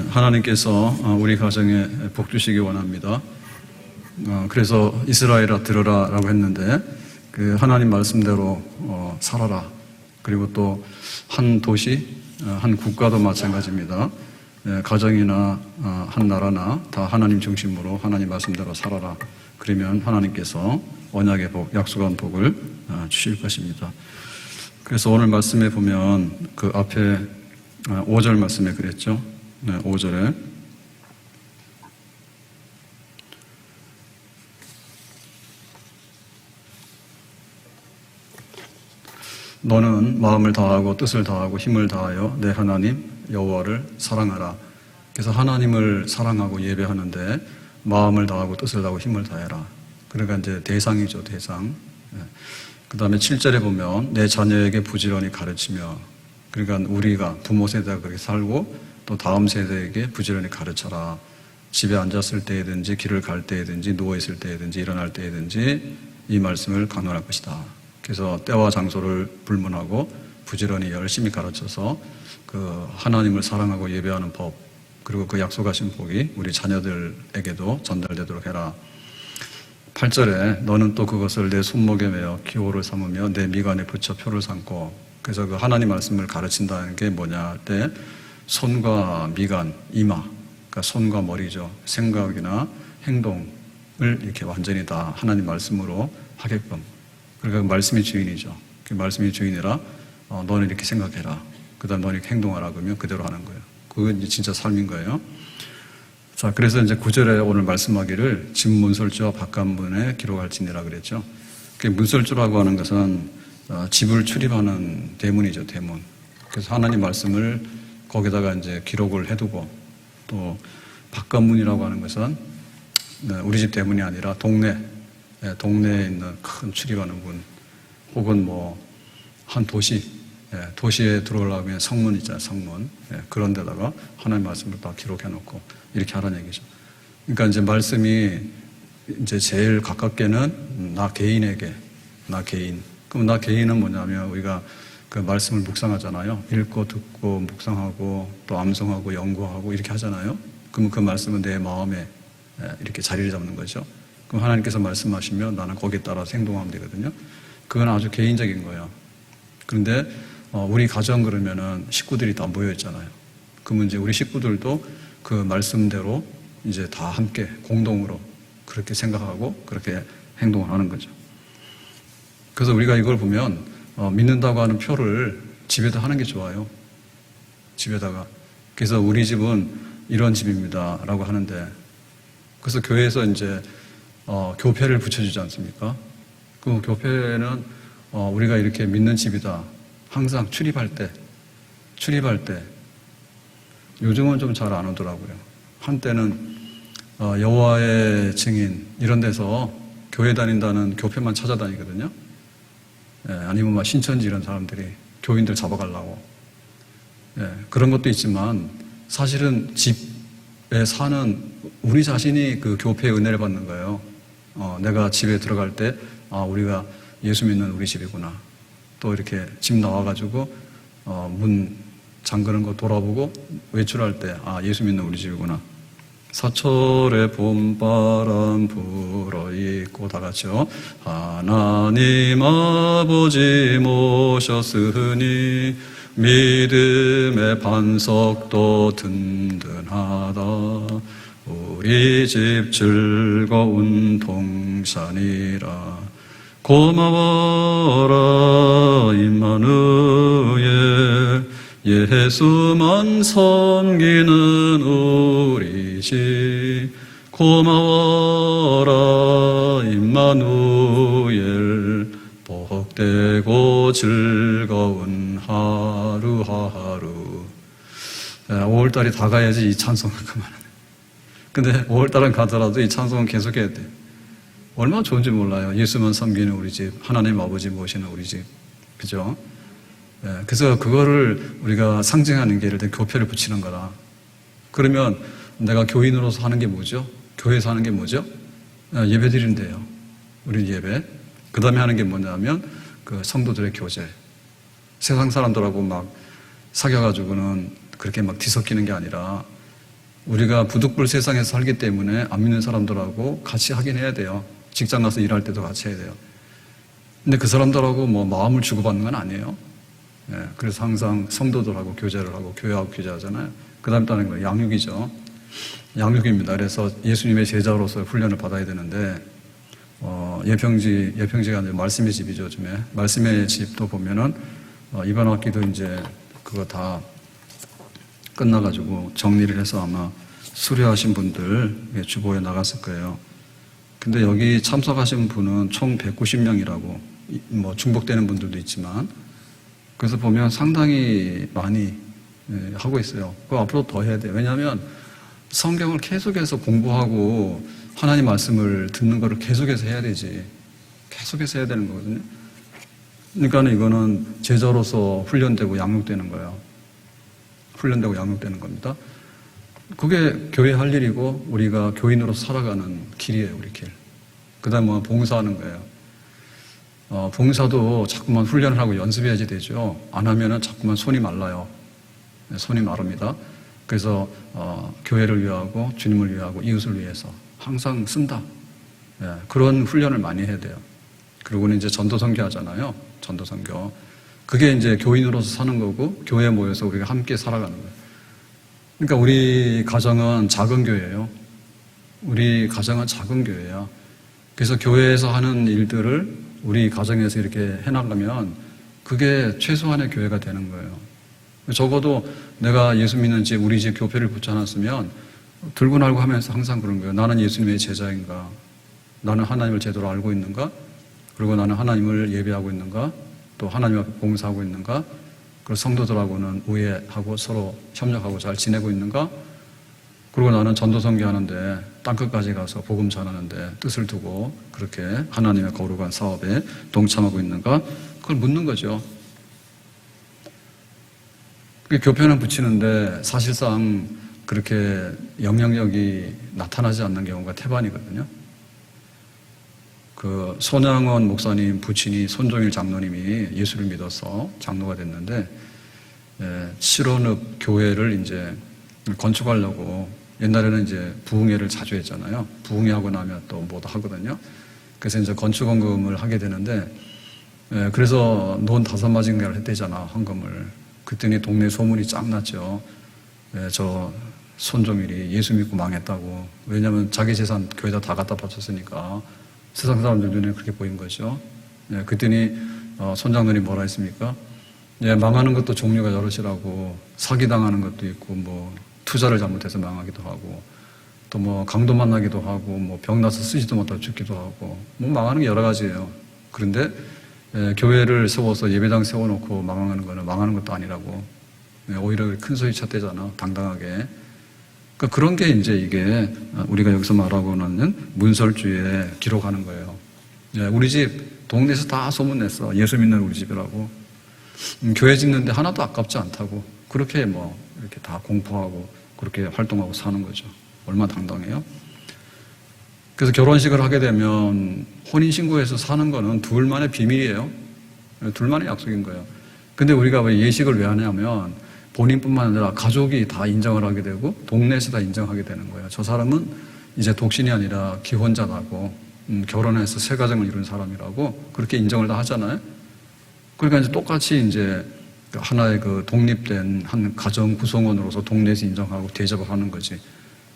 하나님께서 우리 가정에 복 주시기 원합니다. 그래서 이스라엘아 들으라 라고 했는데 그 하나님 말씀대로 살아라. 그리고 또 한 도시, 한 국가도 마찬가지입니다. 가정이나 한 나라나 다 하나님 중심으로 하나님 말씀대로 살아라. 그러면 하나님께서 언약의 복, 약속한 복을 주실 것입니다. 그래서 오늘 말씀에 보면 그 앞에 5절 말씀에 그랬죠. 5절에 너는 마음을 다하고 뜻을 다하고 힘을 다하여 내 하나님 여호와를 사랑하라. 그래서 하나님을 사랑하고 예배하는데 마음을 다하고 뜻을 다하고 힘을 다해라. 그러니까 이제 대상이죠, 대상. 그 다음에 7절에 보면 내 자녀에게 부지런히 가르치며, 그러니까 우리가 부모 세대가 그렇게 살고 또 다음 세대에게 부지런히 가르쳐라. 집에 앉았을 때든지 길을 갈 때든지 누워있을 때든지 일어날 때든지 이 말씀을 강론할 것이다. 그래서 때와 장소를 불문하고 부지런히 열심히 가르쳐서 그 하나님을 사랑하고 예배하는 법, 그리고 그 약속하신 복이 우리 자녀들에게도 전달되도록 해라. 8절에 너는 또 그것을 내 손목에 매어 기호를 삼으며 내 미간에 붙여 표를 삼고. 그래서 그 하나님 말씀을 가르친다는 게 뭐냐 할 때 손과 미간, 이마, 그러니까 손과 머리죠. 생각이나 행동을 이렇게 완전히 다 하나님 말씀으로 하게끔. 그러니까 말씀이 주인이죠. 그 말씀이 주인이라 너는 이렇게 생각해라. 그 다음 너는 이렇게 행동하라. 그러면 그대로 하는 거예요. 그건 이제 진짜 삶인 거예요. 자, 그래서 이제 9절에 오늘 말씀하기를 집 문설주와 바깥문에 기록할지니라 그랬죠. 그 문설주라고 하는 것은 집을 출입하는 대문이죠, 대문. 그래서 하나님 말씀을 거기다가 이제 기록을 해두고, 또 바깥문이라고 하는 것은 우리 집 대문이 아니라 동네에 있는 큰 출입하는 문, 혹은 뭐 한 도시에 들어오려면 성문 있잖아요, 성문. 그런 데다가 하나님 말씀을 다 기록해 놓고 이렇게 하라는 얘기죠. 그러니까 이제 말씀이 이제 제일 가깝게는 나 개인. 그럼 나 개인은 뭐냐면 우리가 그 말씀을 묵상하잖아요. 읽고 듣고 묵상하고 또 암송하고 연구하고 이렇게 하잖아요. 그러면 그 말씀은 내 마음에 이렇게 자리를 잡는 거죠. 그럼 하나님께서 말씀하시면 나는 거기에 따라서 행동하면 되거든요. 그건 아주 개인적인 거예요. 그런데 우리 가정 그러면은 식구들이 다 모여 있잖아요. 그러면 이제 우리 식구들도 그 말씀대로 이제 다 함께 공동으로 그렇게 생각하고 그렇게 행동을 하는 거죠. 그래서 우리가 이걸 보면 믿는다고 하는 표를 집에다 하는 게 좋아요. 집에다가. 그래서 우리 집은 이런 집입니다 라고 하는데, 그래서 교회에서 이제 교패를 붙여주지 않습니까? 그 교패는 우리가 이렇게 믿는 집이다. 항상 출입할 때 요즘은 좀 잘 안 오더라고요. 한때는 여호와의 증인 이런 데서 교회 다닌다는 교패만 찾아다니거든요. 아니면 막 신천지 이런 사람들이 교인들 잡아가려고. 그런 것도 있지만 사실은 집에 사는 우리 자신이 그 교패의 은혜를 받는 거예요. 내가 집에 들어갈 때 우리가 예수 믿는 우리 집이구나. 또 이렇게 집 나와가지고 문 잠그는 거 돌아보고 외출할 때 예수 믿는 우리 집이구나. 사철에 봄바람 불어있고 다 같이요. 하나님 아버지 모셨으니 믿음의 반석도 든든하다. 우리 집 즐거운 동산이라. 고마워라 임마누엘, 예수만 섬기는 우리 집. 고마워라 임마누엘, 복되고 즐거운 하루하루. 5월달이 다 가야지 이 찬송을 그만하네. 근데 5월달은 가더라도 이 찬송은 계속해야 돼. 얼마나 좋은지 몰라요. 예수만 섬기는 우리 집, 하나님 아버지 모시는 우리 집. 그죠? 그래서 그거를 우리가 상징하는 게 예를 들어 교패를 붙이는 거라. 그러면 내가 교인으로서 하는 게 뭐죠? 교회에서 하는 게 뭐죠? 예배 드린대요. 우리 예배. 그 다음에 하는 게 뭐냐면 그 성도들의 교제. 세상 사람들하고 막 사귀어가지고는 그렇게 막 뒤섞이는 게 아니라 우리가 부득불 세상에서 살기 때문에 안 믿는 사람들하고 같이 하긴 해야 돼요. 직장 가서 일할 때도 같이 해야 돼요. 근데 그 사람들하고 뭐 마음을 주고받는 건 아니에요. 예, 그래서 항상 성도들하고 교제를 하고 교회하고 교제하잖아요. 그 다음에 또 하는 거예요. 양육이죠. 양육입니다. 그래서 예수님의 제자로서 훈련을 받아야 되는데, 예평지가 아니라 말씀의 집이죠, 요즘에. 말씀의 집도 보면은, 이번 학기도 이제 그거 다 끝나가지고 정리를 해서 아마 수료하신 분들 주보에 나갔을 거예요. 근데 여기 참석하신 분은 총 190명이라고, 뭐 중복되는 분들도 있지만, 그래서 보면 상당히 많이 하고 있어요. 그 앞으로 더 해야 돼요. 왜냐하면 성경을 계속해서 공부하고 하나님 말씀을 듣는 거를 계속해서 해야 되지. 계속해서 해야 되는 거거든요. 그러니까 이거는 제자로서 훈련되고 양육되는 거예요. 훈련되고 양육되는 겁니다. 그게 교회 할 일이고 우리가 교인으로서 살아가는 길이에요, 우리 길. 그 다음에 뭐 봉사하는 거예요. 봉사도 자꾸만 훈련을 하고 연습해야지 되죠. 안 하면은 자꾸만 손이 말라요. 손이 마릅니다. 그래서 교회를 위하고 주님을 위하고 이웃을 위해서 항상 쓴다. 예, 그런 훈련을 많이 해야 돼요. 그리고는 이제 전도선교 하잖아요. 전도선교. 그게 이제 교인으로서 사는 거고 교회에 모여서 우리가 함께 살아가는 거예요. 그러니까 우리 가정은 작은 교회예요. 우리 가정은 작은 교회야. 그래서 교회에서 하는 일들을 우리 가정에서 이렇게 해나가면 그게 최소한의 교회가 되는 거예요. 적어도 내가 예수 믿는 집, 우리 집 교회를 붙여놨으면 들고 날고 하면서 항상 그런 거예요. 나는 예수님의 제자인가? 나는 하나님을 제대로 알고 있는가? 그리고 나는 하나님을 예배하고 있는가? 또 하나님 앞에 봉사하고 있는가? 그리고 성도들하고는 우애하고 서로 협력하고 잘 지내고 있는가? 그리고 나는 전도선교 하는데 땅끝까지 가서 복음 전하는데 뜻을 두고 그렇게 하나님의 거룩한 사업에 동참하고 있는가? 그걸 묻는 거죠. 교편을 붙이는데 사실상 그렇게 영향력이 나타나지 않는 경우가 태반이거든요. 그 손양원 목사님 부친이 손종일 장로님이 예수를 믿어서 장로가 됐는데, 실원읍 교회를 이제 건축하려고 옛날에는 이제 부흥회를 자주 했잖아요. 부흥회하고 나면 또 뭐도 하거든요. 그래서 이제 건축헌금을 하게 되는데, 그래서 논 5마징가를 했대잖아, 헌금을. 그랬더니 동네 소문이 쫙 났죠. 저 손종일이 예수 믿고 망했다고. 왜냐하면 자기 재산 교회에다 다 갖다 바쳤으니까 세상 사람들 눈에 그렇게 보인 거죠. 그랬더니 손장로님 뭐라 했습니까? 망하는 것도 종류가 여럿이라고, 사기당하는 것도 있고, 뭐 투자를 잘못해서 망하기도 하고, 또 뭐 강도 만나기도 하고, 뭐 병나서 쓰지도 못하고 죽기도 하고, 뭐 망하는 게 여러 가지예요. 그런데 교회를 세워서 예배당 세워놓고 망하는 거는 망하는 것도 아니라고, 오히려 큰 소리 쳤대잖아, 당당하게. 그러니까 그런 게 이제 이게 우리가 여기서 말하고는 문설주에 기록하는 거예요. 우리 집 동네에서 다 소문냈어. 예수 믿는 우리 집이라고. 교회 짓는데 하나도 아깝지 않다고. 그렇게 뭐 이렇게 다 공포하고 그렇게 활동하고 사는 거죠. 얼마나 당당해요? 그래서 결혼식을 하게 되면 혼인신고해서 사는 거는 둘만의 비밀이에요. 둘만의 약속인 거예요. 근데 우리가 왜 예식을 왜 하냐면 본인뿐만 아니라 가족이 다 인정을 하게 되고 동네에서 다 인정하게 되는 거예요. 저 사람은 이제 독신이 아니라 기혼자라고, 결혼해서 새 가정을 이룬 사람이라고 그렇게 인정을 다 하잖아요. 그러니까 이제 똑같이 이제 하나의 그 독립된 한 가정 구성원으로서 동네에서 인정하고 대접을 하는 거지.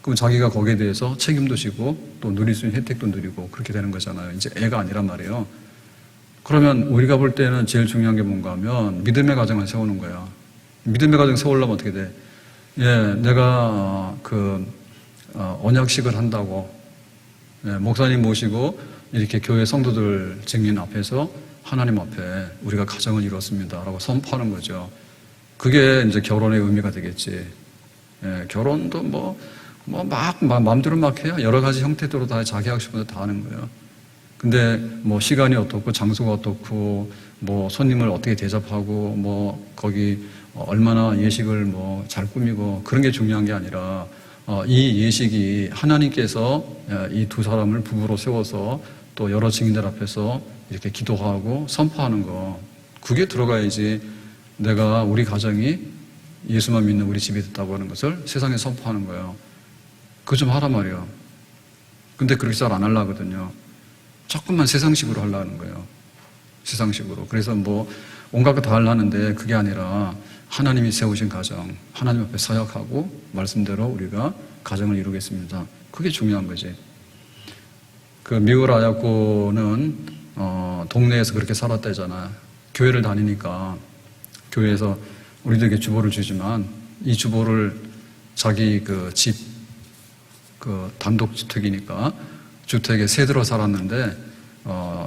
그럼 자기가 거기에 대해서 책임도 지고 또 누릴 수 있는 혜택도 누리고 그렇게 되는 거잖아요. 이제 애가 아니란 말이에요. 그러면 우리가 볼 때는 제일 중요한 게 뭔가 하면 믿음의 가정을 세우는 거야. 믿음의 가정 세우려면 어떻게 돼? 내가 언약식을 한다고, 목사님 모시고 이렇게 교회 성도들 증인 앞에서 하나님 앞에 우리가 가정을 이뤘습니다라고 선포하는 거죠. 그게 이제 결혼의 의미가 되겠지. 결혼도 막 마음대로 막 해요. 여러 가지 형태대로 다 자기 하고 싶은 대로 다 하는 거예요. 근데 뭐 시간이 어떻고 장소가 어떻고 뭐 손님을 어떻게 대접하고 뭐 거기 얼마나 예식을 뭐 잘 꾸미고 그런 게 중요한 게 아니라 이 예식이 하나님께서 이 두 사람을 부부로 세워서 또 여러 증인들 앞에서 이렇게 기도하고 선포하는 거, 그게 들어가야지 내가 우리 가정이 예수만 믿는 우리 집이 됐다고 하는 것을 세상에 선포하는 거예요. 그거 좀 하란 말이에요. 근데 그렇게 잘 안 하려거든요. 조금만 세상식으로 하려는 거예요. 세상식으로. 그래서 뭐 온갖 거 다 하려는데 그게 아니라 하나님이 세우신 가정, 하나님 앞에 서약하고 말씀대로 우리가 가정을 이루겠습니다. 그게 중요한 거지. 그 미울 아야코는 동네에서 그렇게 살았다잖아. 교회를 다니니까 교회에서 우리들에게 주보를 주지만 이 주보를 자기 그 집, 그 단독주택이니까 주택에 새 들어 살았는데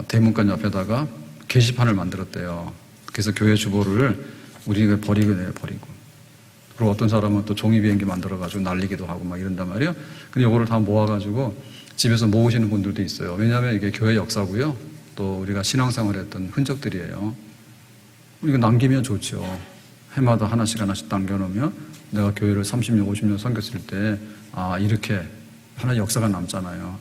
대문간 옆에다가 게시판을 만들었대요. 그래서 교회 주보를 우리가 버리고 내요, 버리고. 그리고 어떤 사람은 또 종이 비행기 만들어가지고 날리기도 하고 막 이런단 말이에요. 근데 이거를 다 모아가지고 집에서 모으시는 분들도 있어요. 왜냐하면 이게 교회 역사고요. 또 우리가 신앙생활 했던 흔적들이에요. 이거 남기면 좋죠. 해마다 하나씩 남겨놓으면 내가 교회를 30년, 50년 섬겼을 때, 이렇게 하나의 역사가 남잖아요.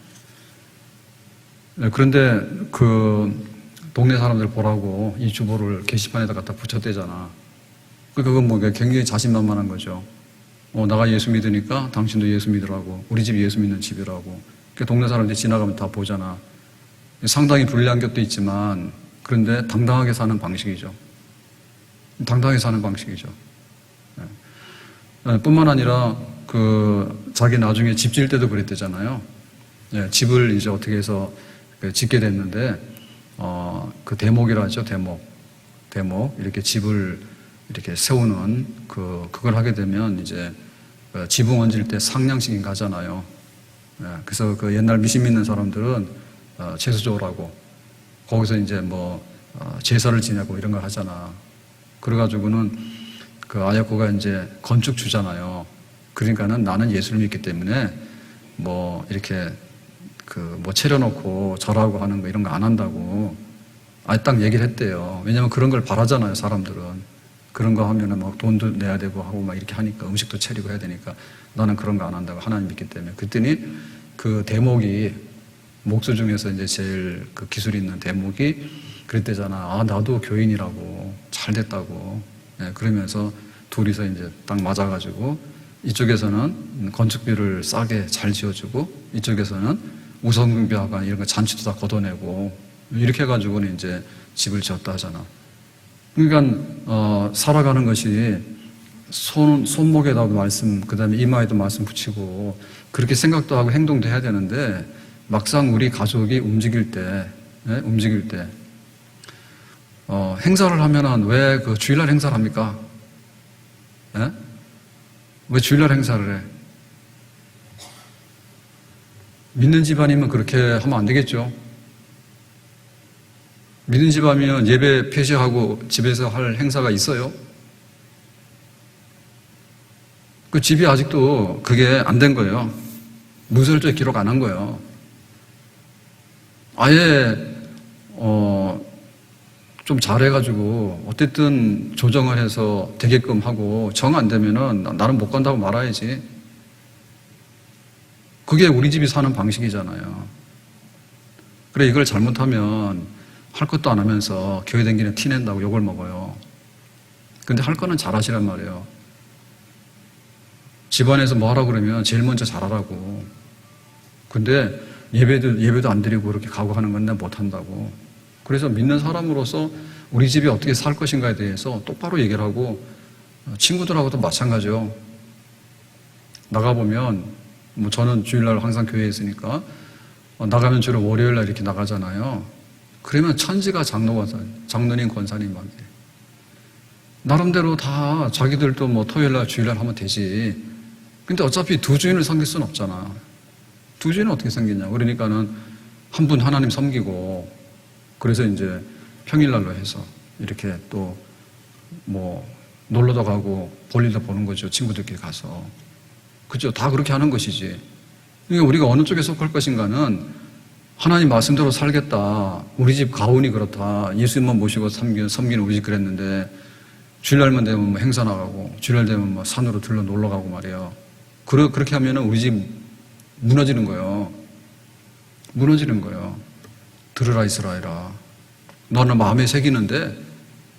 네, 그런데 그 동네 사람들 보라고 이 주보를 게시판에다 갖다 붙였대잖아. 그건 뭐 굉장히 자신만만한 거죠. 나가 예수 믿으니까 당신도 예수 믿으라고. 우리 집이 예수 믿는 집이라고. 동네 사람들이 지나가면 다 보잖아. 상당히 불리한 것도 있지만 그런데 당당하게 사는 방식이죠. 당당하게 사는 방식이죠. 네. 뿐만 아니라 그 자기 나중에 집 지을 때도 그랬대잖아요. 네, 집을 이제 어떻게 해서 짓게 됐는데 그 대목이라 하죠. 대목 이렇게 집을 이렇게 세우는 그걸 하게 되면 이제 지붕 얹을 때 상냥식인 가잖아요. 네, 그래서 그 옛날 미신 믿는 사람들은 제수조라고 거기서 이제 뭐 제사를 지내고 이런 걸 하잖아. 그래가지고는 그 아야코가 이제 건축주잖아요. 그러니까는 나는 예수를 믿기 때문에 뭐 이렇게 뭐 차려놓고 절하고 하는 거 이런 거 안 한다고 딱 얘기를 했대요. 왜냐면 그런 걸 바라잖아요, 사람들은. 그런 거 하면은 막 돈도 내야 되고 하고 막 이렇게 하니까 음식도 차리고 해야 되니까 나는 그런 거 안 한다고 하나님 믿기 때문에. 그랬더니 그 대목이 목수 중에서 이제 제일 그 기술 있는 대목이 그랬대잖아. 나도 교인이라고 잘 됐다고. 네, 그러면서 둘이서 이제 딱 맞아가지고 이쪽에서는 건축비를 싸게 잘 지어주고 이쪽에서는 우선경비하고 이런 거 잔치도 다 걷어내고 이렇게 해가지고는 이제 집을 지었다 하잖아. 그러니까 살아가는 것이 손목에다도 말씀, 그 다음에 이마에도 말씀 붙이고 그렇게 생각도 하고 행동도 해야 되는데 막상 우리 가족이 움직일 때 행사를 하면은 왜 그 주일날 행사를 합니까? 예? 왜 주일날 행사를 해? 믿는 집안이면 그렇게 하면 안 되겠죠? 믿는 집안이면 예배 폐쇄하고 집에서 할 행사가 있어요? 그 집이 아직도 그게 안 된 거예요. 문설주에 기록 안 한 거예요. 아예 좀 잘해가지고 어쨌든 조정을 해서 되게끔 하고 정 안 되면은 나는 못 간다고 말아야지. 그게 우리 집이 사는 방식이잖아요. 그래 이걸 잘못하면 할 것도 안 하면서 교회 다니는 티 낸다고 욕을 먹어요. 근데 할 거는 잘하시란 말이에요. 집안에서 뭐 하라고 그러면 제일 먼저 잘하라고. 근데 예배도 안 드리고 그렇게 가고 하는 건 내가 못 한다고. 그래서 믿는 사람으로서 우리 집이 어떻게 살 것인가에 대해서 똑바로 얘기를 하고 친구들하고도 마찬가지요. 나가보면 뭐 저는 주일날 항상 교회에 있으니까 나가면 주로 월요일날 이렇게 나가잖아요. 그러면 천지가 장로님, 권사님 막 나름대로 다 자기들도 뭐 토요일날 주일날 하면 되지. 근데 어차피 두 주인을 섬길 수는 없잖아. 두 주인은 어떻게 섬기냐. 그러니까는 한 분 하나님 섬기고 그래서 이제 평일날로 해서 이렇게 또 뭐 놀러도 가고 볼일도 보는 거죠. 친구들끼리 가서. 그죠? 다 그렇게 하는 것이지. 그러니까 우리가 어느 쪽에 속할 것인가는 하나님 말씀대로 살겠다. 우리 집 가훈이 그렇다. 예수님만 모시고 섬기는 우리 집 그랬는데 주일날만 되면 뭐 행사 나가고 주일날 되면 뭐 산으로 들러 놀러 가고 말이에요. 그렇게 하면은 우리 집 무너지는 거예요. 무너지는 거예요. 들으라 이스라엘아. 너는 마음에 새기는데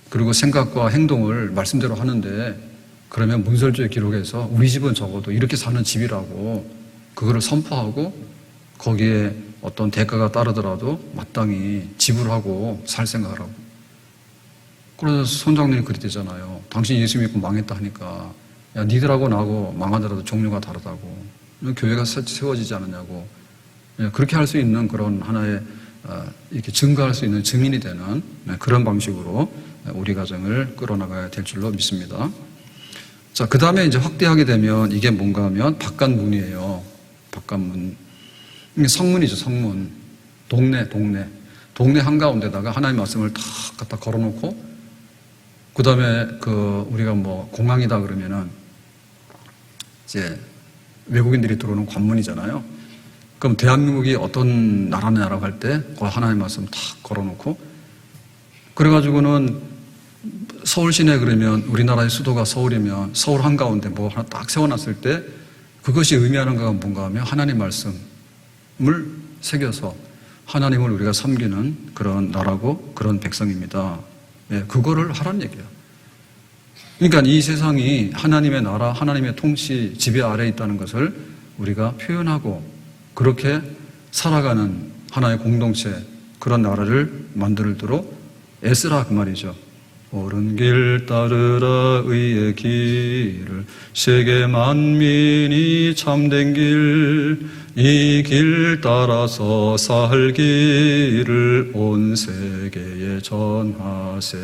그리고 생각과 행동을 말씀대로 하는데 그러면 문설주에 기록해서 우리 집은 적어도 이렇게 사는 집이라고 그거를 선포하고 거기에 어떤 대가가 따르더라도 마땅히 지불하고 살 생각을 하고. 그래서 손장님이 그랬대잖아요. 당신 예수 믿고 망했다 하니까 야 니들하고 나하고 망하더라도 종류가 다르다고. 교회가 세워지지 않느냐고. 그렇게 할 수 있는 그런 하나의 이렇게 증거할 수 있는 증인이 되는 그런 방식으로 우리 가정을 끌어나가야 될 줄로 믿습니다. 자, 그 다음에 이제 확대하게 되면 이게 뭔가 하면 바깥문이에요. 바깥문. 성문이죠, 성문. 동네 한가운데다가 하나님의 말씀을 탁 갖다 걸어놓고, 그 다음에 우리가 뭐 공항이다 그러면은 이제 외국인들이 들어오는 관문이잖아요. 그럼 대한민국이 어떤 나라냐라고 할 때 그 하나님의 말씀 탁 걸어놓고, 그래가지고는 서울 시내 그러면 우리나라의 수도가 서울이면 서울 한가운데 뭐 하나 딱 세워놨을 때 그것이 의미하는 거가 뭔가 하면 하나님 말씀을 새겨서 하나님을 우리가 섬기는 그런 나라고 그런 백성입니다. 예, 그거를 하라는 얘기예요. 그러니까 이 세상이 하나님의 나라, 하나님의 통치, 지배 아래에 있다는 것을 우리가 표현하고 그렇게 살아가는 하나의 공동체, 그런 나라를 만들도록 애쓰라 그 말이죠. 옳은 길 따르라 의의 길을, 세계 만민이 참된 길, 이 길 따라서 살기를 온 세계에 전하세.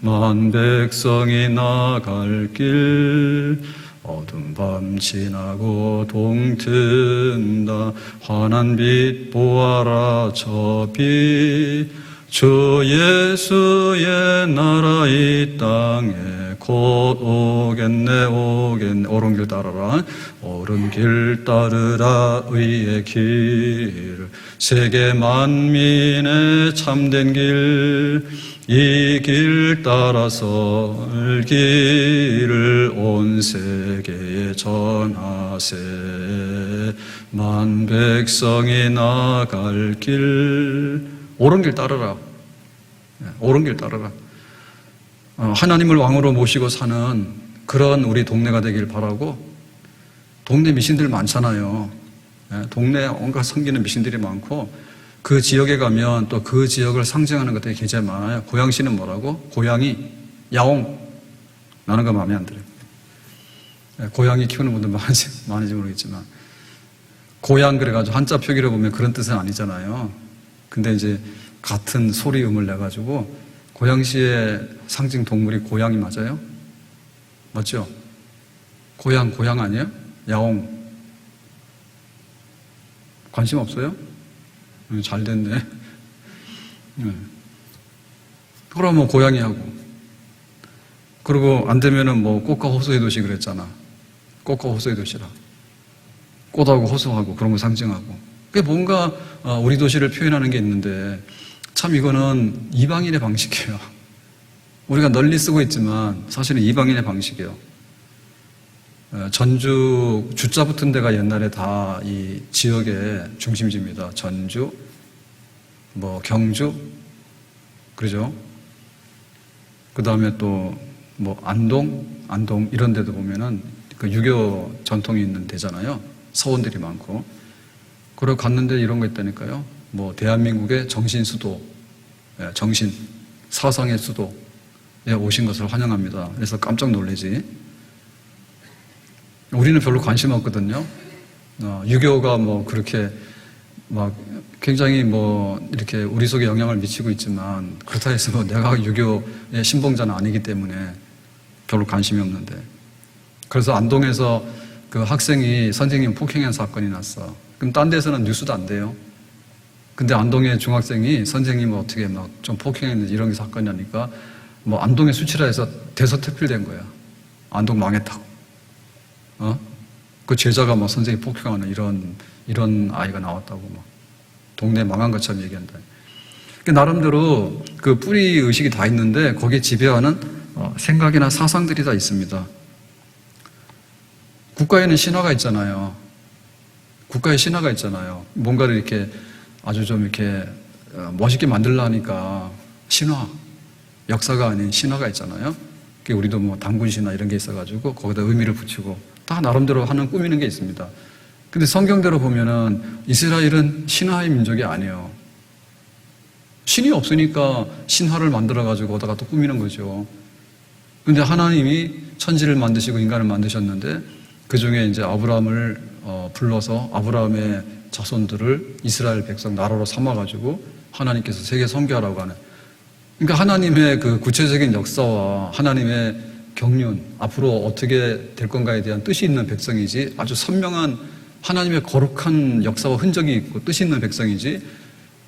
만 백성이 나갈 길, 어두운 밤 지나고 동튼다. 환한 빛 보아라 저 빛. 주 예수의 나라 이 땅에 곧 오겠네. 옳은 길 따르라. 옳은 길 따르라 의의 길. 세계 만민의 참된 길. 이 길 따라서 길을 온 세계에 전하세. 만 백성이 나갈 길. 옳은 길 따르라. 옳은 길 따르라. 하나님을 왕으로 모시고 사는 그런 우리 동네가 되길 바라고. 동네 미신들 많잖아요. 동네에 온갖 섬기는 미신들이 많고 그 지역에 가면 또 그 지역을 상징하는 것들이 굉장히 많아요. 고양시는 뭐라고? 고양이, 야옹. 나는 거 마음에 안 들어요. 고양이 키우는 분들 많은지 모르겠지만 고양 그래가지고 한자 표기로 보면 그런 뜻은 아니잖아요. 근데 이제 같은 소리음을 내가지고 고양시의 상징 동물이 고양이 맞아요? 맞죠? 고양 아니에요? 야옹. 관심 없어요? 잘 됐네. 그러면 고양이 하고. 그리고 안 되면은 뭐 꽃과 호수의 도시 그랬잖아. 꽃과 호수의 도시라. 꽃하고 호수하고 그런 거 상징하고. 그게 뭔가 우리 도시를 표현하는 게 있는데 참 이거는 이방인의 방식이에요. 우리가 널리 쓰고 있지만 사실은 이방인의 방식이에요. 전주 주자 붙은 데가 옛날에 다 이 지역의 중심지입니다. 전주, 뭐 경주, 그러죠? 그 다음에 또 뭐 안동 이런 데도 보면은 그 유교 전통이 있는 데잖아요. 서원들이 많고. 그리고 갔는데 이런 거 있다니까요. 뭐 대한민국의 정신 수도, 정신 사상의 수도에 오신 것을 환영합니다. 그래서 깜짝 놀라지. 우리는 별로 관심 없거든요. 유교가 뭐 그렇게 막 굉장히 뭐 이렇게 우리 속에 영향을 미치고 있지만 그렇다 해서 뭐 내가 유교의 신봉자는 아니기 때문에 별로 관심이 없는데. 그래서 안동에서 그 학생이 선생님 폭행한 사건이 났어. 그럼 딴 데서는 뉴스도 안 돼요. 근데 안동의 중학생이 선생님을 어떻게 막 좀 폭행했는지 이런 게 사건이 나니까 뭐 안동에 수치라해서 대서특필된 거야. 안동 망했다고. 그 제자가 뭐 선생님 폭행하는 이런 아이가 나왔다고 막 동네 망한 것처럼 얘기한다. 나름대로 그 뿌리 의식이 다 있는데 거기에 지배하는 생각이나 사상들이 다 있습니다. 국가에는 신화가 있잖아요. 국가에 신화가 있잖아요. 뭔가를 이렇게 아주 좀 이렇게 멋있게 만들려 하니까 신화, 역사가 아닌 신화가 있잖아요. 우리도 뭐 단군 신화 이런 게 있어가지고 거기다 의미를 붙이고 다 나름대로 하는 꾸미는 게 있습니다. 근데 성경대로 보면은 이스라엘은 신화의 민족이 아니에요. 신이 없으니까 신화를 만들어가지고 오다가 또 꾸미는 거죠. 근데 하나님이 천지를 만드시고 인간을 만드셨는데 그 중에 이제 아브라함을 불러서 아브라함의 자손들을 이스라엘 백성 나라로 삼아가지고 하나님께서 세계 선교하라고 하는. 그러니까 하나님의 그 구체적인 역사와 하나님의 경륜, 앞으로 어떻게 될 건가에 대한 뜻이 있는 백성이지 아주 선명한 하나님의 거룩한 역사와 흔적이 있고 뜻이 있는 백성이지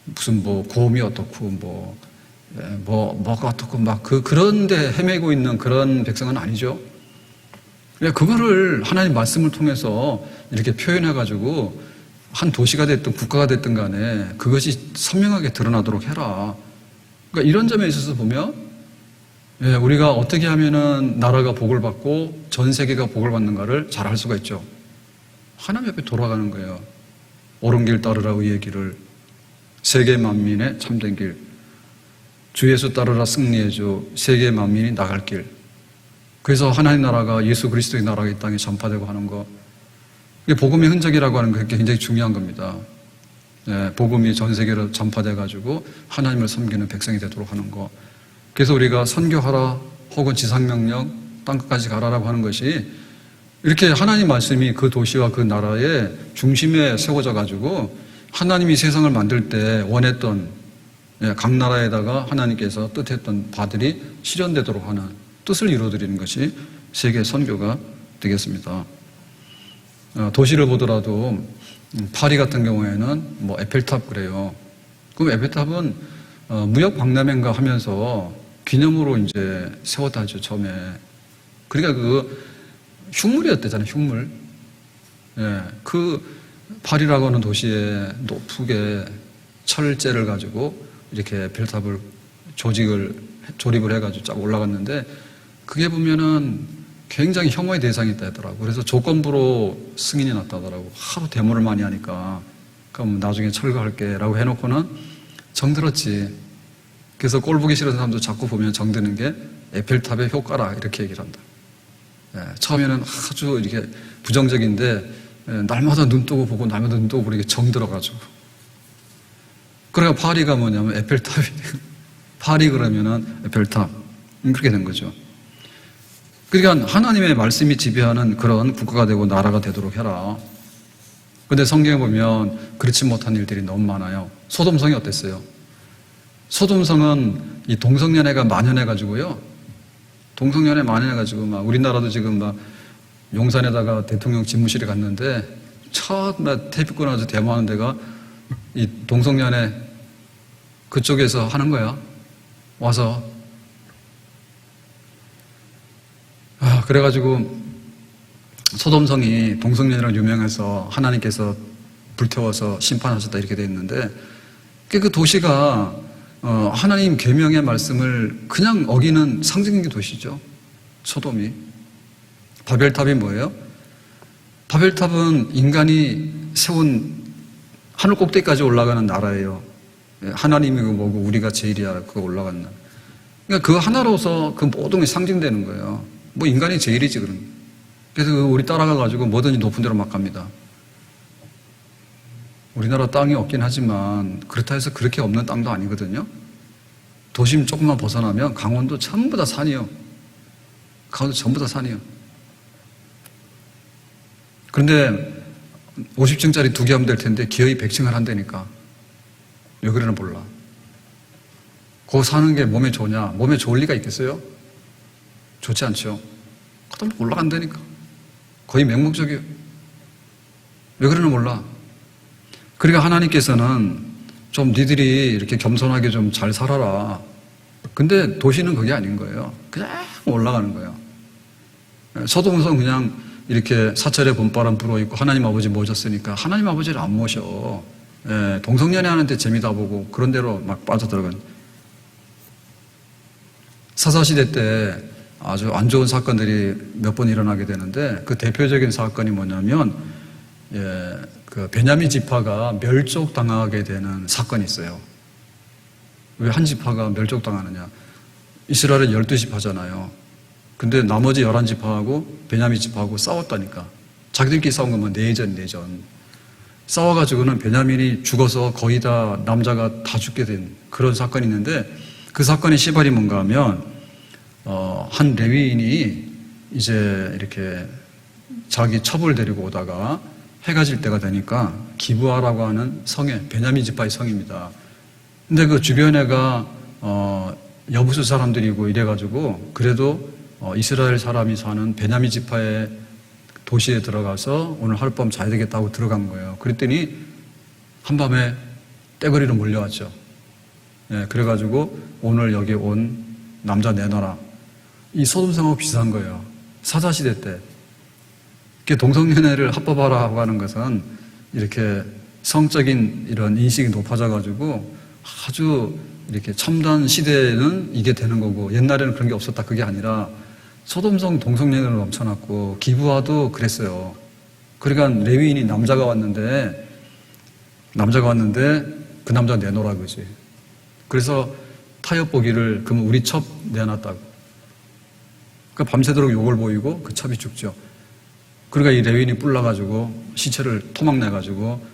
무슨 뭐 고음이 어떻고 뭐가 어떻고 막 그런데 헤매고 있는 그런 백성은 아니죠. 그거를 하나님 말씀을 통해서 이렇게 표현해가지고 한 도시가 됐든 국가가 됐든 간에 그것이 선명하게 드러나도록 해라. 그러니까 이런 점에 있어서 보면 우리가 어떻게 하면은 나라가 복을 받고 전 세계가 복을 받는가를 잘 할 수가 있죠. 하나님 앞에 돌아가는 거예요. 옳은 길 따르라 의의 길을, 세계 만민의 참된 길, 주 예수 따르라 승리의 주, 세계 만민이 나갈 길. 그래서 하나님 나라가 예수 그리스도의 나라가 이 땅에 전파되고 하는 거. 이게 복음의 흔적이라고 하는 게 굉장히 중요한 겁니다. 복음이 전 세계로 전파돼가지고 하나님을 섬기는 백성이 되도록 하는 거. 그래서 우리가 선교하라 혹은 지상명령 땅끝까지 가라라고 하는 것이 이렇게 하나님 말씀이 그 도시와 그 나라의 중심에 세워져 가지고 하나님이 세상을 만들 때 원했던 각 나라에다가 하나님께서 뜻했던 바들이 실현되도록 하는 뜻을 이루어드리는 것이 세계 선교가 되겠습니다. 도시를 보더라도 파리 같은 경우에는 뭐 에펠탑 그래요. 그럼 에펠탑은 무역 박람회인가 하면서 기념으로 이제 세웠다죠, 처음에. 그러니까 그 흉물이었대잖아요, 흉물. 그 파리라고 하는 도시에 높게 철제를 가지고 이렇게 에펠탑을 조립을 해가지고 쫙 올라갔는데 그게 보면은 굉장히 혐오의 대상이 있다 하더라고. 그래서 조건부로 승인이 났다더라고. 하도 데모를 많이 하니까. 그럼 나중에 철거할게 라고 해놓고는 정들었지. 그래서 꼴 보기 싫은 사람도 자꾸 보면 정드는 게 에펠탑의 효과라 이렇게 얘기를 한다. 처음에는 아주 이렇게 부정적인데 날마다 눈 뜨고 보고 날마다 눈 뜨고 보고 이렇게 정들어가지고. 그러니까 파리가 뭐냐면 에펠탑이 파리 그러면은 에펠탑 그렇게 된 거죠. 그러니까 하나님의 말씀이 지배하는 그런 국가가 되고 나라가 되도록 해라. 근데 성경에 보면 그렇지 못한 일들이 너무 많아요. 소돔성이 어땠어요? 소돔성은 이 동성연애가 만연해가지고요. 동성연애 만연해가지고 막 우리나라도 지금 막 용산에다가 대통령 집무실에 갔는데 첫 테이프 끊어서 데모하는 데가 이 동성연애 그쪽에서 하는 거야. 와서 그래가지고 소돔성이 동성연애로 유명해서 하나님께서 불태워서 심판하셨다 이렇게 돼 있는데 그 도시가 하나님 계명의 말씀을 그냥 어기는 상징적인 도시죠. 소돔이. 바벨탑이 뭐예요? 바벨탑은 인간이 세운 하늘 꼭대기까지 올라가는 나라예요. 하나님이고 뭐고 우리가 제일이야 그거 올라간 나라. 그러니까 그 하나로서 그 모든 게 상징되는 거예요. 뭐 인간이 제일이지 그런. 그래서 우리 따라가가지고 뭐든지 높은 데로 막 갑니다. 우리나라 땅이 없긴 하지만 그렇다 해서 그렇게 없는 땅도 아니거든요. 도심 조금만 벗어나면 강원도 전부 다 산이요. 강원도 전부 다 산이요. 그런데 50층짜리 2개 하면 될 텐데 기어이 100층을 한다니까. 왜 그러나 몰라. 거기 사는 게 몸에 좋냐? 몸에 좋을 리가 있겠어요? 좋지 않죠. 그다음 올라간다니까. 거의 맹목적이에요. 왜 그러나 몰라. 그러니까 하나님께서는 좀 니들이 이렇게 겸손하게 좀 잘 살아라. 근데 도시는 그게 아닌 거예요. 그냥 올라가는 거예요. 소돔성 그냥 이렇게 사찰에 봄바람 불어있고 하나님 아버지 모셨으니까 하나님 아버지를 안 모셔. 동성연애 하는데 재미다 보고 그런 데로 막 빠져들어간. 사사시대 때 아주 안 좋은 사건들이 몇 번 일어나게 되는데 그 대표적인 사건이 뭐냐면 그 베냐민 지파가 멸족당하게 되는 사건이 있어요. 왜 한 지파가 멸족당하느냐? 이스라엘은 12지파잖아요. 근데 나머지 11지파하고 베냐민 지파하고 싸웠다니까. 자기들끼리 싸운 건 뭐 내전. 싸워가지고는 베냐민이 죽어서 거의 다 남자가 다 죽게 된 그런 사건이 있는데, 그 사건의 시발이 뭔가 하면 한 레위인이 이제 이렇게 자기 첩을 데리고 오다가 해가 질 때가 되니까 기브아라고 하는 성에, 베냐민 지파의 성입니다. 근데 그 주변에가 여부수 사람들이고 이래가지고 그래도 이스라엘 사람이 사는 베냐민 지파의 도시에 들어가서 오늘 하룻밤 자야 되겠다고 들어간 거예요. 그랬더니 한밤에 떼거리로 몰려왔죠. 예, 그래가지고 오늘 여기 온 남자 내놔라. 이 소돔성하고 비슷한 거예요. 사자시대 때. 동성연애를 합법화라고 하는 것은 이렇게 성적인 이런 인식이 높아져가지고 아주 이렇게 첨단 시대에는 이게 되는 거고, 옛날에는 그런 게 없었다, 그게 아니라 소돔성 동성연애로 넘쳐났고, 기브아도 그랬어요. 그러니까 레위인이 남자가 왔는데 그 남자 내놓으라 그러지. 그래서 타협 보기를, 그러면 우리 첩 내놨다고. 그러니까 밤새도록 욕을 보이고 그 첩이 죽죠. 그러니까 이 레위인이 뿔나가지고 시체를 토막내가지고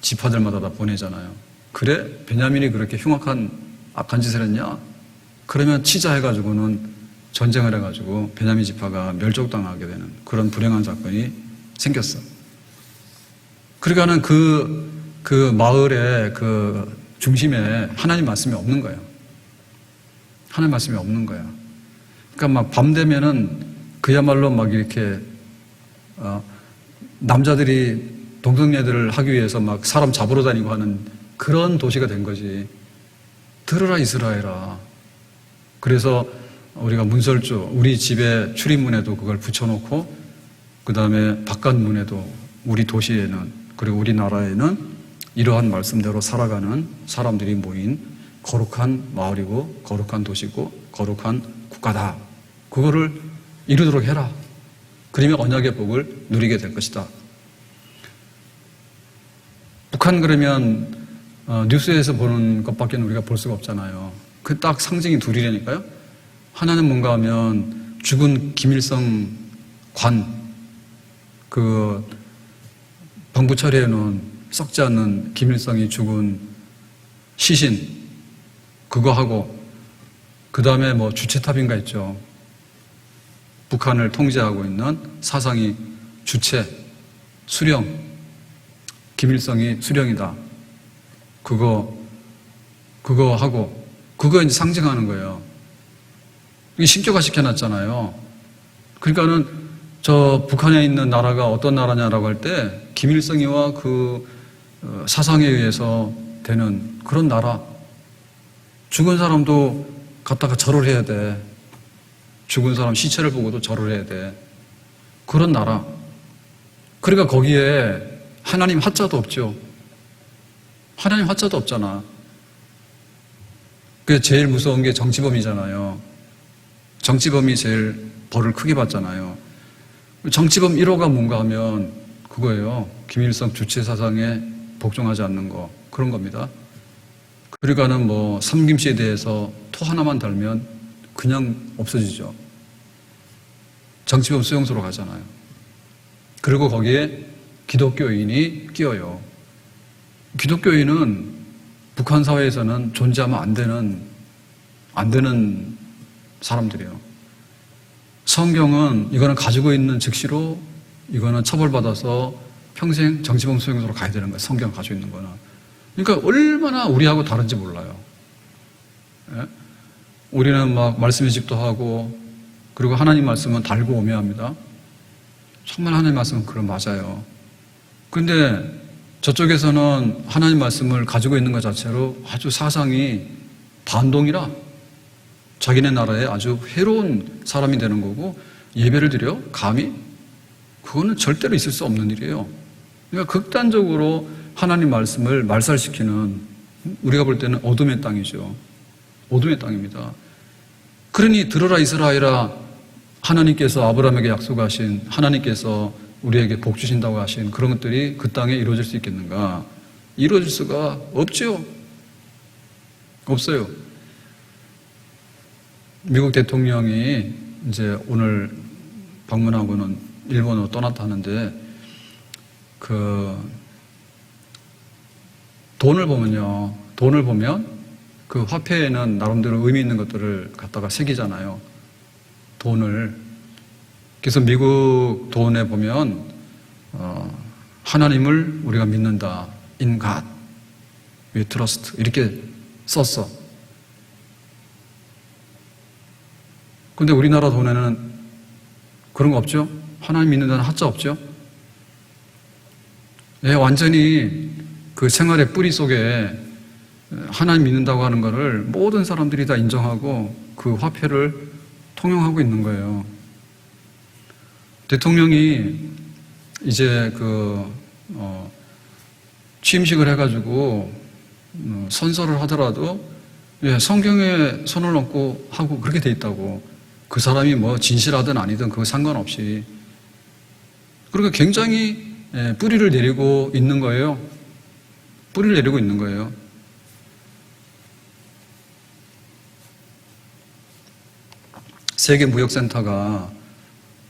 지파들마다 다 보내잖아요. 그래? 베냐민이 그렇게 흉악한 악한 짓을 했냐? 그러면 치자 해가지고는 전쟁을 해가지고 베냐민 지파가 멸족당하게 되는 그런 불행한 사건이 생겼어. 그러니까는 그 마을의 그 중심에 하나님 말씀이 없는 거예요. 하나님 말씀이 없는 거야. 그러니까 막 밤 되면은 그야말로 막 이렇게 남자들이 동성애들을 하기 위해서 막 사람 잡으러 다니고 하는 그런 도시가 된 거지. 들으라 이스라엘아. 그래서 우리가 문설주, 우리 집의 출입문에도 그걸 붙여놓고, 그 다음에 바깥 문에도 우리 도시에는, 그리고 우리나라에는 이러한 말씀대로 살아가는 사람들이 모인 거룩한 마을이고 거룩한 도시고 거룩한 국가다. 그거를 이루도록 해라. 그러면 언약의 복을 누리게 될 것이다. 북한 그러면 뉴스에서 보는 것밖에 우리가 볼 수가 없잖아요. 그 딱 상징이 둘이라니까요. 하나는 뭔가 하면 죽은 김일성 관, 그 방부 처리해 놓은 썩지 않는 김일성이 죽은 시신, 그거 하고, 그 다음에 뭐 주체탑인가 있죠. 북한을 통제하고 있는 사상이 주체, 수령, 김일성이 수령이다. 그거 하고, 그거 이제 상징하는 거예요. 이게 신격화 시켜놨잖아요. 그러니까는 저 북한에 있는 나라가 어떤 나라냐라고 할 때 김일성이와 그 사상에 의해서 되는 그런 나라. 죽은 사람도 갖다가 절을 해야 돼. 죽은 사람 시체를 보고도 절을 해야 돼. 그런 나라. 그러니까 거기에 하나님 화자도 없죠. 하나님 화자도 없잖아. 그게 제일 무서운 게 정치범이잖아요. 정치범이 제일 벌을 크게 받잖아요. 정치범 1호가 뭔가 하면 그거예요. 김일성 주체 사상에 복종하지 않는 거. 그런 겁니다. 그러니까는 뭐 삼김씨에 대해서 토 하나만 달면 그냥 없어지죠. 정치범 수용소로 가잖아요. 그리고 거기에 기독교인이 끼어요. 기독교인은 북한 사회에서는 존재하면 안 되는 사람들이에요. 성경은 이거는 가지고 있는 즉시로 이거는 처벌받아서 평생 정치범 수용소로 가야 되는 거예요. 성경 가지고 있는 거는. 그러니까 얼마나 우리하고 다른지 몰라요. 예? 우리는 막 말씀의 집도 하고, 그리고 하나님 말씀은 달고 오묘합니다. 정말 하나님 말씀은 그런 맞아요. 그런데 저쪽에서는 하나님 말씀을 가지고 있는 것 자체로 아주 사상이 반동이라 자기네 나라에 아주 해로운 사람이 되는 거고, 예배를 드려? 감히? 그거는 절대로 있을 수 없는 일이에요. 그러니까 극단적으로 하나님 말씀을 말살시키는, 우리가 볼 때는 어둠의 땅이죠. 어둠의 땅입니다. 그러니 들어라 이스라엘아, 하나님께서 아브라함에게 약속하신, 하나님께서 우리에게 복 주신다고 하신 그런 것들이 그 땅에 이루어질 수 있겠는가? 이루어질 수가 없죠. 없어요. 미국 대통령이 이제 오늘 방문하고는 일본으로 떠났다 하는데, 돈을 보면 그 화폐에는 나름대로 의미 있는 것들을 갖다가 새기잖아요. 돈을. 그래서 미국 돈에 보면 하나님을 우리가 믿는다. In God we trust. 이렇게 썼어. 근데 우리나라 돈에는 그런 거 없죠? 하나님 믿는다는 하자 없죠? 예, 완전히 그 생활의 뿌리 속에 하나님 믿는다고 하는 것을 모든 사람들이 다 인정하고 그 화폐를 통용하고 있는 거예요. 대통령이 이제 취임식을 해가지고 선서를 하더라도 예, 성경에 손을 얹고 하고 그렇게 돼 있다고. 그 사람이 뭐 진실하든 아니든 그거 상관없이. 그러니까 굉장히 뿌리를 내리고 있는 거예요. 뿌리를 내리고 있는 거예요. 세계무역센터가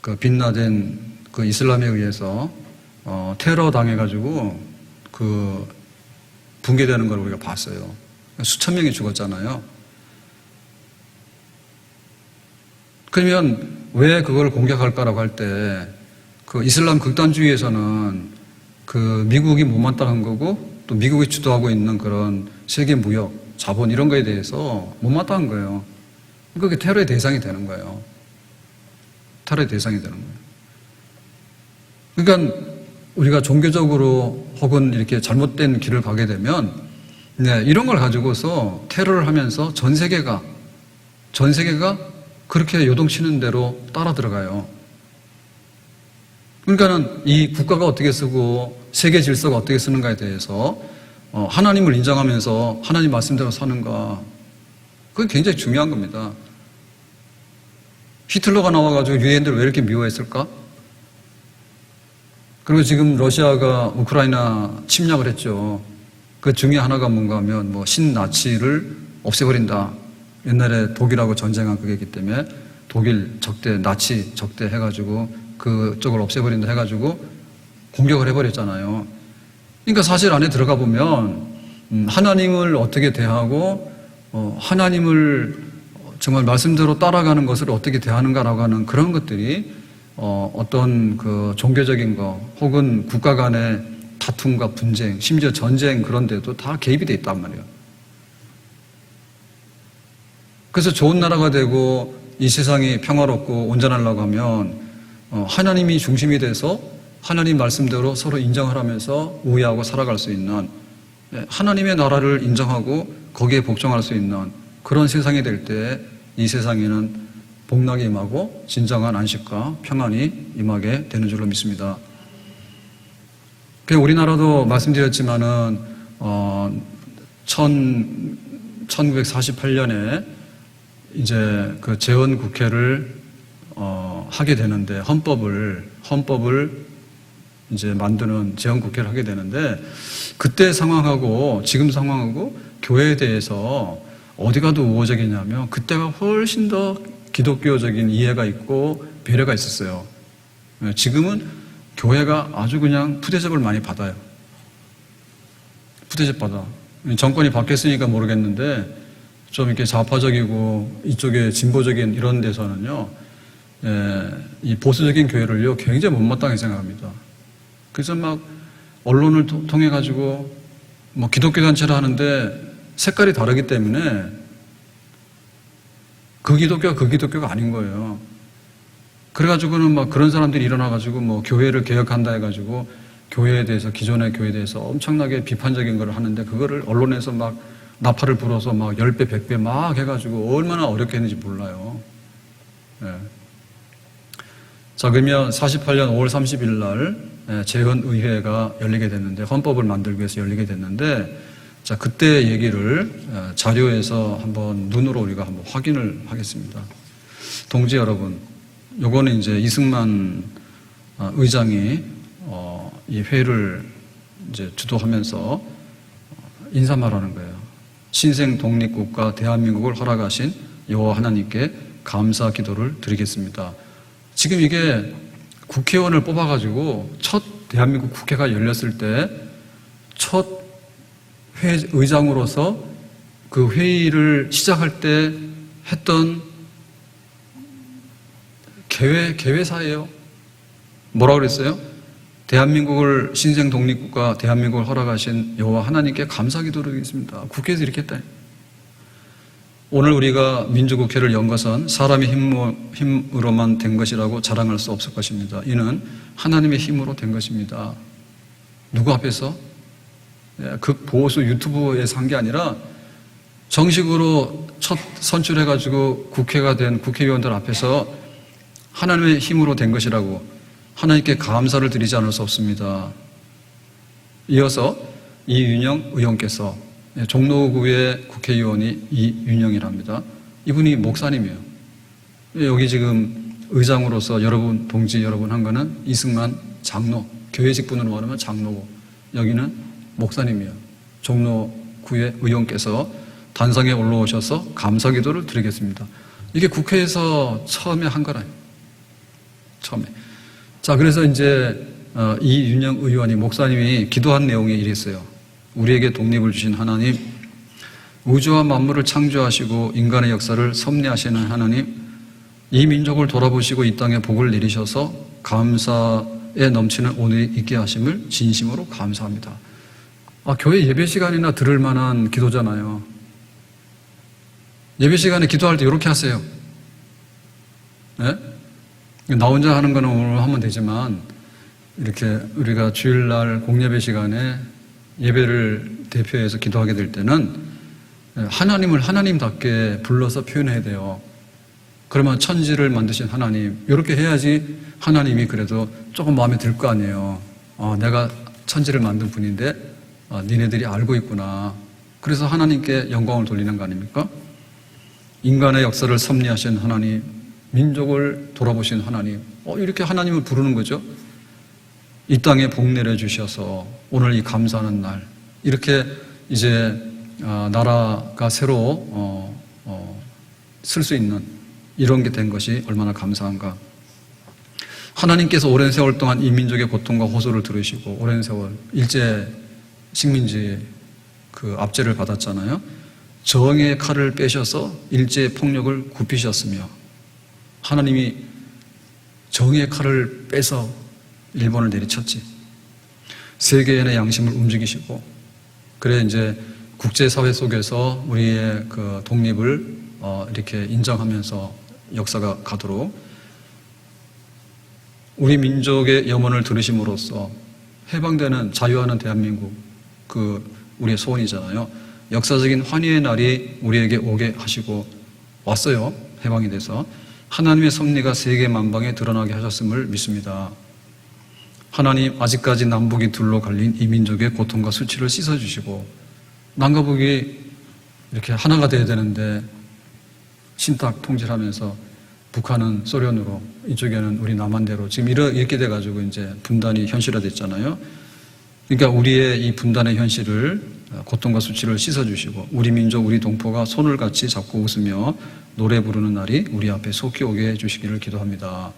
그 빈라덴 그 이슬람에 의해서 테러 당해가지고 그 붕괴되는 걸 우리가 봤어요. 수천 명이 죽었잖아요. 그러면 왜 그걸 공격할까라고 할 때 그 이슬람 극단주의에서는 그 미국이 못마땅한 거고 또 미국이 주도하고 있는 그런 세계 무역, 자본 이런 거에 대해서 못마땅한 거예요. 그게 테러의 대상이 되는 거예요. 테러의 대상이 되는 거예요. 그러니까 우리가 종교적으로 혹은 이렇게 잘못된 길을 가게 되면 네, 이런 걸 가지고서 테러를 하면서 전 세계가 그렇게 요동치는 대로 따라 들어가요. 그러니까는 이 국가가 어떻게 쓰고 세계 질서가 어떻게 쓰는가에 대해서 하나님을 인정하면서 하나님 말씀대로 사는가, 그게 굉장히 중요한 겁니다. 히틀러가 나와가지고 유대인들을 왜 이렇게 미워했을까? 그리고 지금 러시아가 우크라이나 침략을 했죠. 그 중에 하나가 뭔가 하면 뭐 신나치를 없애버린다. 옛날에 독일하고 전쟁한 그게있기 때문에 독일 적대, 나치 적대 해가지고 그쪽을 없애버린다 해가지고 공격을 해버렸잖아요. 그러니까 사실 안에 들어가 보면 하나님을 어떻게 대하고 하나님을 정말 말씀대로 따라가는 것을 어떻게 대하는가라고 하는 그런 것들이 어떤 그 종교적인 거 혹은 국가 간의 다툼과 분쟁, 심지어 전쟁 그런 데도 다 개입이 돼 있단 말이에요. 그래서 좋은 나라가 되고 이 세상이 평화롭고 온전하려고 하면 하나님이 중심이 돼서 하나님 말씀대로 서로 인정을 하면서 우애하고 살아갈 수 있는, 하나님의 나라를 인정하고 거기에 복종할 수 있는 그런 세상이 될 때 이 세상에는 복락이 임하고 진정한 안식과 평안이 임하게 되는 줄로 믿습니다. 우리나라도 말씀드렸지만은 1948년에 이제 그 재헌국회를 하게 되는데 헌법을 이제 만드는 재헌국회를 하게 되는데 그때 상황하고 지금 상황하고 교회에 대해서 어디가 더 우호적이냐면 그때가 훨씬 더 기독교적인 이해가 있고 배려가 있었어요. 지금은 교회가 아주 그냥 푸대접을 많이 받아요. 푸대접 받아. 정권이 바뀌었으니까 모르겠는데 좀 이렇게 좌파적이고 이쪽에 진보적인 이런 데서는요, 이 보수적인 교회를요 굉장히 못마땅하게 생각합니다. 그래서 막 언론을 통해 가지고 뭐 기독교 단체를 하는데 색깔이 다르기 때문에 그 기독교가 아닌 거예요. 그래가지고는 막 그런 사람들이 일어나가지고 뭐 교회를 개혁한다 해가지고 교회에 대해서, 기존의 교회에 대해서 엄청나게 비판적인 걸 하는데 그거를 언론에서 막 나팔을 불어서 막 10배, 100배 막 해가지고 얼마나 어렵게 했는지 몰라요. 예. 자, 그러면 48년 5월 30일 날 재헌의회가 열리게 됐는데, 헌법을 만들기 위해서 열리게 됐는데, 자, 그때 얘기를 자료에서 한번 눈으로 우리가 한번 확인을 하겠습니다. 동지 여러분, 요거는 이제 이승만 의장이 이 회의를 이제 주도하면서 인사말하는 거예요. 신생 독립국가 대한민국을 허락하신 여호와 하나님께 감사 기도를 드리겠습니다. 지금 이게 국회의원을 뽑아가지고 첫 대한민국 국회가 열렸을 때 첫 의장으로서 그 회의를 시작할 때 했던 개회사예요. 뭐라고 그랬어요? 대한민국을 신생 독립국가 대한민국을 허락하신 여호와 하나님께 감사기도를 드리겠습니다. 국회에서 이렇게 했다. 오늘 우리가 민주국회를 연 것은 사람의 힘으로만 된 것이라고 자랑할 수 없을 것입니다. 이는 하나님의 힘으로 된 것입니다. 누구 앞에서? 극보수 유튜브에서 한 게 아니라 정식으로 첫 선출해가지고 국회가 된 국회의원들 앞에서 하나님의 힘으로 된 것이라고 하나님께 감사를 드리지 않을 수 없습니다. 이어서 이윤영 의원께서, 종로구의 국회의원이 이윤영이랍니다. 이분이 목사님이에요. 여기 지금 의장으로서 여러분, 동지 여러분 한 거는 이승만 장로, 교회 직분으로 말하면 장로고, 여기는 목사님이에요. 종로구의 의원께서 단상에 올라오셔서 감사기도를 드리겠습니다. 이게 국회에서 처음에 한 거라요. 처음에. 자, 그래서 이제 이윤영 의원이, 목사님이 기도한 내용이 이랬어요. 우리에게 독립을 주신 하나님, 우주와 만물을 창조하시고 인간의 역사를 섭리하시는 하나님, 이 민족을 돌아보시고 이 땅에 복을 내리셔서 감사에 넘치는 오늘이 있게 하심을 진심으로 감사합니다. 교회 예배 시간이나 들을 만한 기도잖아요. 예배 시간에 기도할 때 이렇게 하세요. 네? 나 혼자 하는 거는 오늘 하면 되지만, 이렇게 우리가 주일날 공예배 시간에 예배를 대표해서 기도하게 될 때는 하나님을 하나님답게 불러서 표현해야 돼요. 그러면 천지를 만드신 하나님, 이렇게 해야지 하나님이 그래도 조금 마음에 들 거 아니에요. 내가 천지를 만든 분인데 니네들이 알고 있구나. 그래서 하나님께 영광을 돌리는 거 아닙니까? 인간의 역사를 섭리하신 하나님, 민족을 돌아보신 하나님, 이렇게 하나님을 부르는 거죠. 이 땅에 복 내려주셔서 오늘 이 감사하는 날, 이렇게 이제 나라가 새로 쓸 수 있는 이런 게 된 것이 얼마나 감사한가. 하나님께서 오랜 세월 동안 이 민족의 고통과 호소를 들으시고 오랜 세월 일제 식민지 그 압제를 받았잖아요. 정의 칼을 빼셔서 일제의 폭력을 굽히셨으며, 하나님이 정의 칼을 빼서 일본을 내리쳤지. 세계인의 양심을 움직이시고, 그래 이제 국제사회 속에서 우리의 그 독립을 이렇게 인정하면서 역사가 가도록 우리 민족의 염원을 들으심으로써 해방되는 자유하는 대한민국, 그 우리의 소원이잖아요. 역사적인 환희의 날이 우리에게 오게 하시고 왔어요. 해방이 돼서 하나님의 섭리가 세계 만방에 드러나게 하셨음을 믿습니다. 하나님, 아직까지 남북이 둘로 갈린 이 민족의 고통과 수치를 씻어주시고, 남과 북이 이렇게 하나가 돼야 되는데 신탁 통질하면서 북한은 소련으로, 이쪽에는 우리 남한대로 지금 이렇게 돼가지고 이제 분단이 현실화됐잖아요. 그러니까 우리의 이 분단의 현실을, 고통과 수치를 씻어주시고 우리 민족, 우리 동포가 손을 같이 잡고 웃으며 노래 부르는 날이 우리 앞에 속히 오게 해주시기를 기도합니다.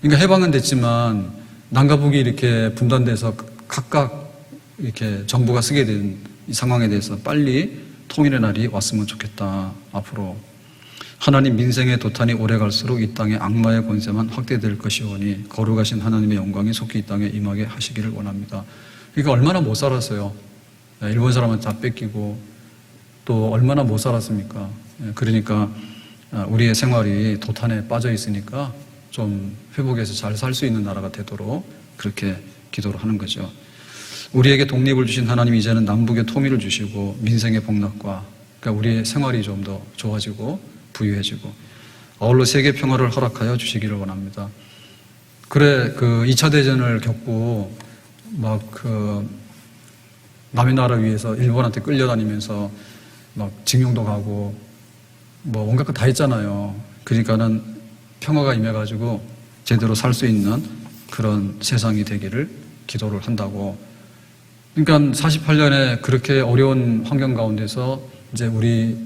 그러니까 해방은 됐지만 남과 북이 이렇게 분단돼서 각각 이렇게 정부가 쓰게 된 이 상황에 대해서 빨리 통일의 날이 왔으면 좋겠다. 앞으로 하나님, 민생의 도탄이 오래 갈수록 이 땅에 악마의 권세만 확대될 것이오니 거룩하신 하나님의 영광이 속히 이 땅에 임하게 하시기를 원합니다. 그러니까 얼마나 못 살았어요. 일본 사람은 다 뺏기고 또 얼마나 못 살았습니까? 그러니까 우리의 생활이 도탄에 빠져 있으니까 좀 회복해서 잘 살 수 있는 나라가 되도록 그렇게 기도를 하는 거죠. 우리에게 독립을 주신 하나님, 이제는 남북의 통일을 주시고 민생의 복락과, 그러니까 우리의 생활이 좀 더 좋아지고 부유해지고 아울러 세계 평화를 허락하여 주시기를 원합니다. 그래, 그 2차 대전을 겪고 막 그 남의 나라 위해서 일본한테 끌려다니면서 막 징용도 가고 뭐 온갖 거 다 했잖아요. 그러니까는 평화가 임해가지고 제대로 살 수 있는 그런 세상이 되기를 기도를 한다고. 그러니까 48년에 그렇게 어려운 환경 가운데서 이제 우리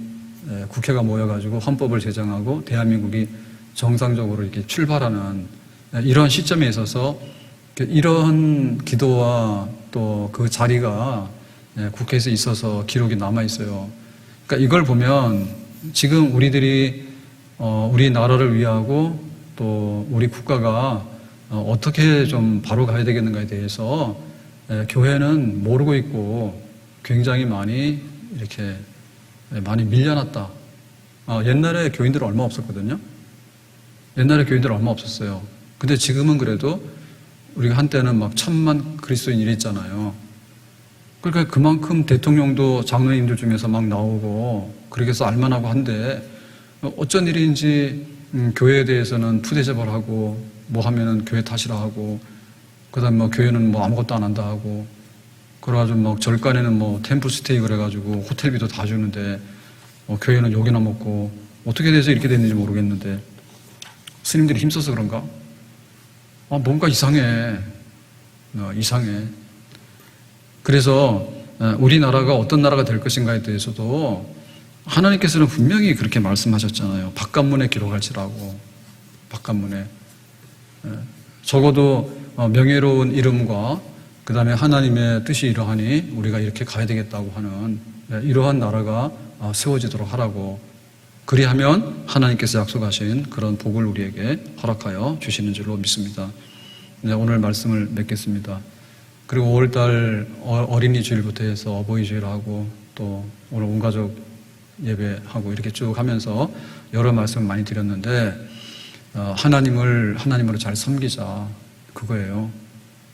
국회가 모여가지고 헌법을 제정하고 대한민국이 정상적으로 이렇게 출발하는 이런 시점에 있어서 이런 기도와 또 그 자리가 국회에서 있어서 기록이 남아 있어요. 그러니까 이걸 보면 지금 우리들이 우리 나라를 위하고 또 우리 국가가 어떻게 좀 바로 가야 되겠는가에 대해서 교회는 모르고 있고 굉장히 많이 이렇게 많이 밀려났다. 옛날에 교인들 얼마 없었거든요. 옛날에 교인들 얼마 없었어요. 근데 지금은 그래도 우리가 한때는 막 1000만 그리스도인 이랬잖아요. 그러니까 그만큼 대통령도 장로님들 중에서 막 나오고 그렇게 해서 알만하고 한데 어쩐 일인지 교회에 대해서는 푸대접을 뭐 하면은 교회 탓이라 하고 그다음에 뭐 교회는 뭐 아무것도 안 한다 하고 그래가지고 막 절간에는 뭐 템플스테이 그래가지고 호텔비도 다 주는데 교회는 욕이나 먹고 어떻게 돼서 이렇게 됐는지 모르겠는데 스님들이 힘써서 그런가? 뭔가 이상해. 이상해. 그래서 우리나라가 어떤 나라가 될 것인가에 대해서도 하나님께서는 분명히 그렇게 말씀하셨잖아요. 바깥문에 기록할지라고. 바깥문에. 적어도 명예로운 이름과 그 다음에 하나님의 뜻이 이러하니 우리가 이렇게 가야 되겠다고 하는 이러한 나라가 세워지도록 하라고. 그리하면 하나님께서 약속하신 그런 복을 우리에게 허락하여 주시는 줄로 믿습니다. 오늘 말씀을 맺겠습니다. 그리고 5월달 어린이 주일부터 해서 어버이 주일하고 또 오늘 온가족 예배하고 이렇게 쭉 하면서 여러 말씀을 많이 드렸는데 하나님으로 잘 섬기자 그거예요.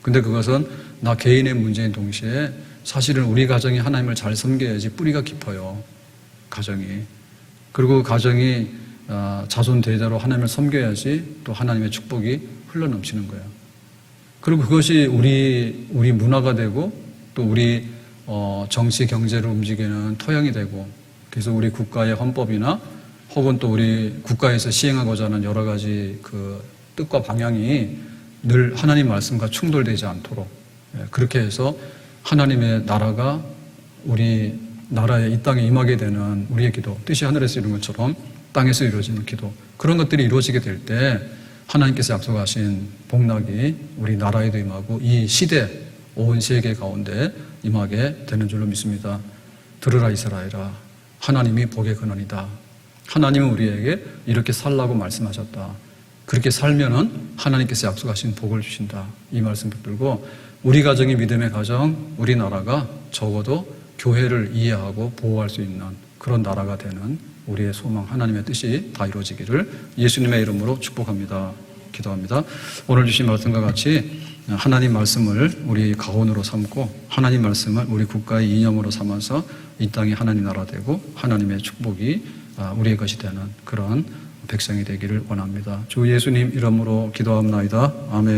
근데 그것은 나 개인의 문제인 동시에 사실은 우리 가정이 하나님을 잘 섬겨야지 뿌리가 깊어요. 가정이. 그리고 가정이 자손 대대로 하나님을 섬겨야지 또 하나님의 축복이 흘러넘치는 거예요. 그리고 그것이 우리 문화가 되고 또 우리 정치 경제를 움직이는 토양이 되고 그래서 우리 국가의 헌법이나 혹은 또 우리 국가에서 시행하고자 하는 여러 가지 그 뜻과 방향이 늘 하나님 말씀과 충돌되지 않도록 그렇게 해서 하나님의 나라가 우리 나라에 이 땅에 임하게 되는 우리의 기도, 뜻이 하늘에서 이룬 것처럼 땅에서 이루어지는 기도, 그런 것들이 이루어지게 될 때 하나님께서 약속하신 복락이 우리 나라에도 임하고 이 시대, 온 세계 가운데 임하게 되는 줄로 믿습니다. 들으라 이스라엘아, 하나님이 복의 근원이다. 하나님은 우리에게 이렇게 살라고 말씀하셨다. 그렇게 살면은 하나님께서 약속하신 복을 주신다. 이 말씀 붙들고 우리 가정이 믿음의 가정, 우리 나라가 적어도 교회를 이해하고 보호할 수 있는 그런 나라가 되는 우리의 소망, 하나님의 뜻이 다 이루어지기를 예수님의 이름으로 축복합니다. 기도합니다. 오늘 주신 말씀과 같이 하나님 말씀을 우리 가온으로 삼고 하나님 말씀을 우리 국가의 이념으로 삼아서 이 땅이 하나님 나라 되고 하나님의 축복이 우리의 것이 되는 그런 백성이 되기를 원합니다. 주 예수님 이름으로 기도합나이다. 아멘.